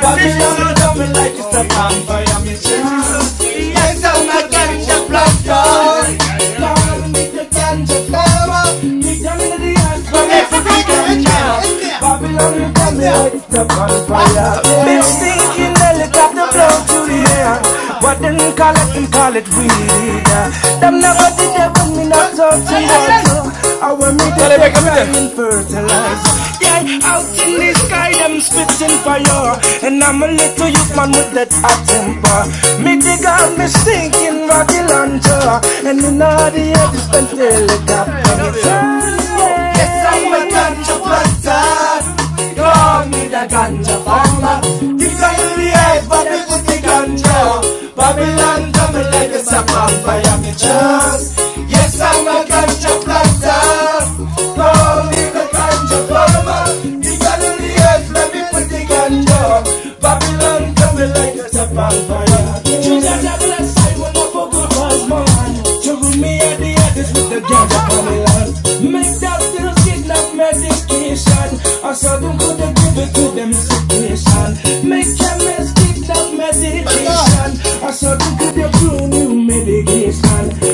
Babylon coming like it's a bonfire, me just. Yes, I'm a ganja planter. Lord, make the ganja farmer. Dig down into the earth for every ganja. Babylon coming like it's a bonfire. Big stinking helicopter blow to the air. What them call it weed. Them never did that when me not touching water. I want me to be fertilizer. Yeah, out in the sky them spitting fire. And I'm a little youth man with that hot temper. Me dig out me stinking rocky luncher. And in all the air this been helicopter. Yes, I'm a ganja planter. Call me the ganja farmer. Dig down in the earth for me with the ganja. Babylon coming like it's a bonfire, me just. Yes, I'm a ganja planter. Call me the ganja farmer. Dig down in the earth, let me put the ganja. Babylon coming like it's a bonfire. Jaja bless I will not forget was man. To rule me at the others with the ganja Babylon. Make that still kidnap medication. I saw them could give it to them situation. Make chemists kidnap medication. I saw them could give new medication.